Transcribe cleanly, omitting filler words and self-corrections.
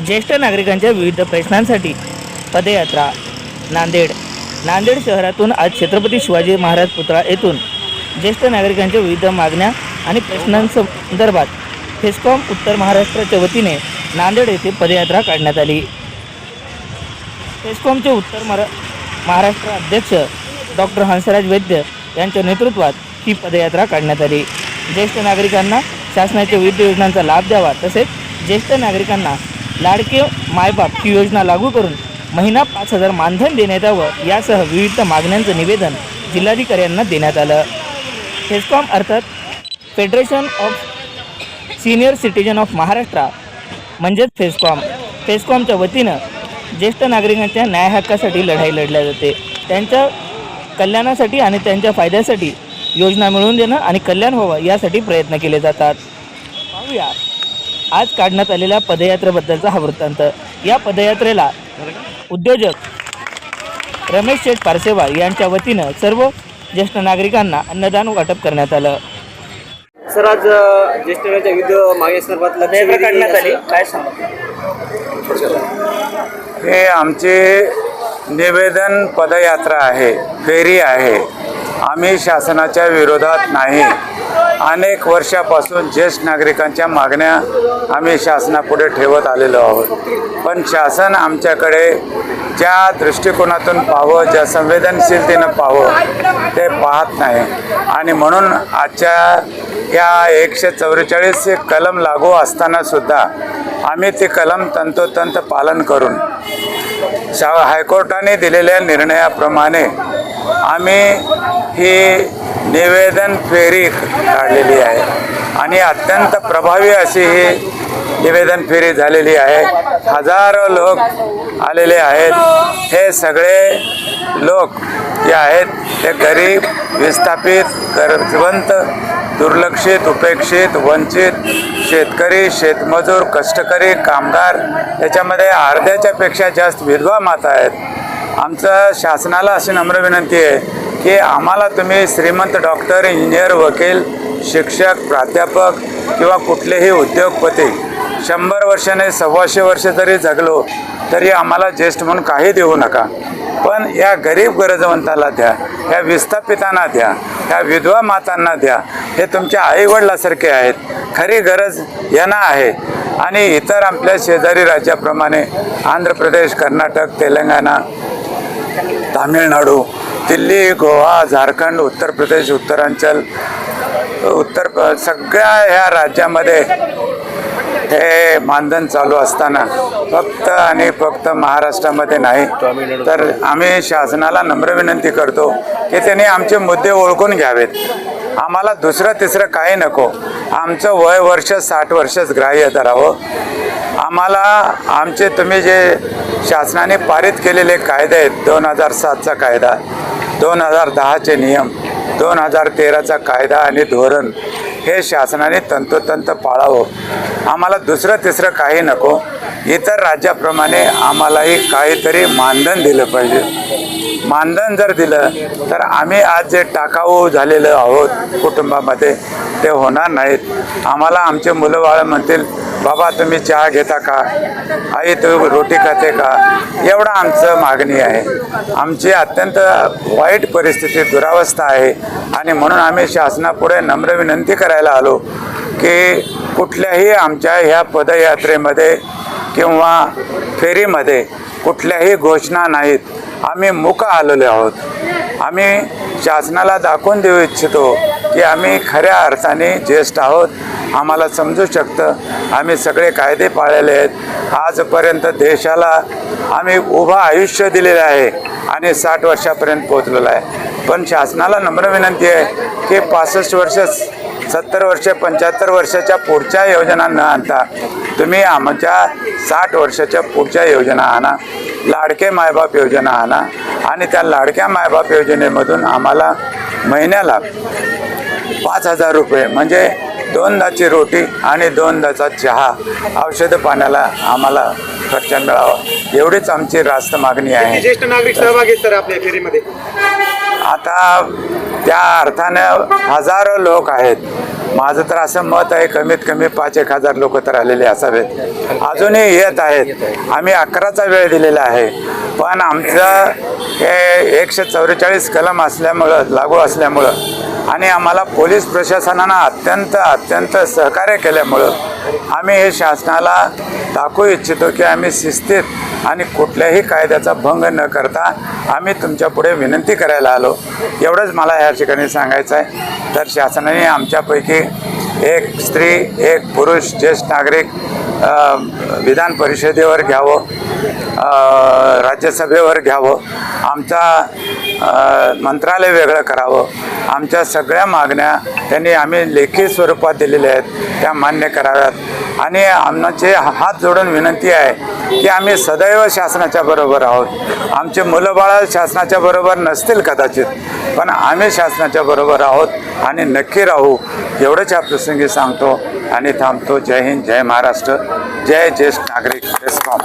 ज्येष्ठ नागरिकांच्या विविध प्रश्नांसाठी पदयात्रा नांदेड शहरातून आज छत्रपती शिवाजी महाराज पुतळा येथून ज्येष्ठ नागरिकांच्या विविध मागण्या आणि प्रश्नांसंदर्भात फेस्कॉम उत्तर महाराष्ट्राच्या वतीने नांदेड येथे पदयात्रा काढण्यात आली। फेस्कॉमचे उत्तर महाराष्ट्र अध्यक्ष डॉक्टर हंसराज वैद्य यांच्या नेतृत्वात ही पदयात्रा काढण्यात आली। ज्येष्ठ नागरिकांना शासनाच्या विविध योजनांचा लाभ द्यावा, तसेच ज्येष्ठ नागरिकांना लाडके मायबाप ही योजना लागू करून महिना 5,000 मानधन देण्यात यावं यासह विविध मागण्यांचं निवेदन जिल्हाधिकाऱ्यांना देण्यात आलं। फेस्कॉम अर्थात federation of senior citizen of Maharashtra म्हणजेच फेस्कॉमच्या वतीनं ज्येष्ठ नागरिकांच्या न्याय हक्कासाठी लढाई लढल्या जाते। त्यांच्या कल्याणासाठी आणि त्यांच्या फायद्यासाठी योजना मिळवून देणं आणि कल्याण व्हावं यासाठी प्रयत्न केले जातात। पाहूया आज काढण्यात आलेल्या पदयात्रेबद्दलचा हा वृत्तांत। या पदयात्रेला उद्योजक रमेश शेठ पारसेवार यांच्या वतीनं सर्व ज्येष्ठ नागरिकांना अन्नदान वाटप करण्यात आलं। सर, आज ज्येष्ठांच्या विविध मागण्यांसंदर्भात लक्ष्य काढण्यात आली, काय सांगा? हे आमचे निवेदन पदयात्रा आहे, फेरी आहे। आम्ही शासनाच्या विरोधात नाही। अनेक वर्षापासून ज्येष्ठ नागरिकांच्या मागण्या आम्ही शासनापुढे ठेवत आलेलो आहोत, पण शासन आमच्याकडे ज्या दृष्टिकोनातून पाहावं, ज्या संवेदनशीलतेनं पाहावं ते पाहत नाही। आणि म्हणून आजच्या या 144 कलम लागू असतानासुद्धा आम्ही ते कलम तंतोतंत पालन करून हायकोर्टाने दिलेल्या निर्णयाप्रमाणे आम्ही ही निवेदन फेरी काढलेली आहे आणि अत्यंत प्रभावी अशी ही निवेदन फेरी झालेली आहे। हजारो लोक आलेले आहेत। हे सगळे लोक जे आहेत ते गरीब, विस्थापित, गरजवंत, दुर्लक्षित, उपेक्षित, वंचित, शेतकरी, शेतमजूर, कष्टकरी, कामगार, याच्यामध्ये अर्ध्याच्यापेक्षा जास्त विधवा माता आहेत। आमचं शासनाला अशी नम्र विनंती आहे की आम्हाला तुम्ही श्रीमंत डॉक्टर, इंजिनियर, वकील, शिक्षक, प्राध्यापक किंवा कुठलेही उद्योगपती 100 वर्षाने 125 वर्ष जरी जगलो तरी आम्हाला ज्येष्ठ म्हणून काही देऊ नका, पण या गरीब गरजवंताला द्या, या विस्थापितांना द्या, या विधवा मातांना द्या। हे तुमच्या आईवडिलासारखे आहेत। खरी गरज यांना आहे। आणि इतर आपल्या शेजारी राज्याप्रमाणे आंध्र प्रदेश, कर्नाटक, तेलंगणा, तामिळनाडू, दिल्ली, गोवा, झारखंड, उत्तर प्रदेश, उत्तरांचल, सगळ्या ह्या राज्यामध्ये हे मानधन चालू असताना फक्त आणि फक्त महाराष्ट्रामध्ये नाही, तर आम्ही शासनाला नम्र विनंती करतो की त्यांनी आमचे मुद्दे ओळखून घ्यावेत। आम्हाला दुसरं तिसरं काही नको। आमचं वय वर्ष 60 वर्षच ग्राह्य धरावं। आम्हाला आमचे तुम्ही जे शासनाने पारित केलेले कायदे आहेत, 2007चा कायदा, 2010चे नियम, 2013चा कायदा आणि धोरण, हे शासनाने तंतोतंत पाळावं। आम्हाला दुसरं तिसरं काही नको। इतर राज्याप्रमाणे आम्हालाही काहीतरी मानधन दिलं पाहिजे। मानधन जर दिलं तर आम्ही आज जे टाकाऊ झालेलं आहोत कुटुंबामध्ये ते होणार नाहीत। आम्हाला आमचे मुलं बाळ म्हणतील, बाबा तुम्ही चहा घेता का, आई तू रोटी खाते का, एवढं आमचं मागणी आहे। आमची अत्यंत वाईट परिस्थिती, दुरावस्था आहे आणि म्हणून आम्ही शासनापुढे नम्र विनंती करायला आलो की कुठल्याही आमच्या ह्या पदयात्रेमध्ये किंवा फेरीमध्ये कुठल्याही घोषणा नाहीत। आम्ही मूक आलेलो आहोत। आम्ही शासनाला दाखवून देऊ इच्छितो की आम्ही खऱ्या अर्थाने ज्येष्ठ आहोत। आम्हाला समजू शकतं, आम्ही सगळे कायदे पाळलेले आहेत। आजपर्यंत देशाला आम्ही उभं आयुष्य दिलेलं आहे आणि 60 वर्षापर्यंत पोहोचलेलं आहे। पण शासनाला नम्र विनंती आहे की 65 वर्ष, 70 वर्ष, 75 वर्षाच्या पुढच्या योजना न आणता तुम्ही आमच्या 60 वर्षाच्या पुढच्या योजना आणा। लाडके मायबाप योजना आणा आणि त्या लाडक्या मायबाप योजनेमधून आम्हाला महिन्याला 5,000 रुपये म्हणजे 2दाची रोटी आणि 2दाचा चहा, औषध पाण्याला आम्हाला खर्च मिळावा, एवढीच आमची रास्त मागणी आहे। ज्येष्ठ नागरिक सहभागी आहेत सर आपल्या फेरीमध्ये? आता त्या अर्थानं हजारो लोक आहेत. माझं तर असं मत आहे कमीत कमी 5,000 लोक तर आलेले असावेत. अजूनही येत आहेत. आम्ही 11चा वेळ दिलेला आहे, पण आमचं हे 144 कलम असल्यामुळं लागू असल्यामुळं आणि आम्हाला पोलीस प्रशासनानं अत्यंत सहकार्य केल्यामुळं आम्ही हे शासनाला दाखवू इच्छितो की आम्ही शिस्तीत आणि कुठल्याही कायद्याचा भंग न करता आम्ही तुमच्या पुढे विनंती करायला आलो. एवढंच मला या ठिकाणी सांगायचं आहे. तर शासनाने आमच्यापैकी एक स्त्री एक पुरुष ज्येष्ठ नागरिक विधान परिषदेवर घ्यावं, राज्यसभेवर घ्यावं, आमचा मंत्रालय वेगळं करावं. आमच्या सगळ्या मागण्या त्यांनी आम्ही लेखी स्वरूपात दिलेल्या आहेत, त्या मान्य कराव्यात. आणि आमचे हात जोडून विनंती आहे की आम्ही सदैव शासनाच्या बरोबर आहोत. आमचे मुलंबाळं शासनाच्या बरोबर नसतील कदाचित, पण आम्ही शासनाच्या बरोबर आहोत आणि नक्की राहू. एवढंच या प्रसंगी सांगतो आणि थांबतो. जय हिंद, जय महाराष्ट्र, जय ज्येष्ठ नागरिक, बेस्कॉम.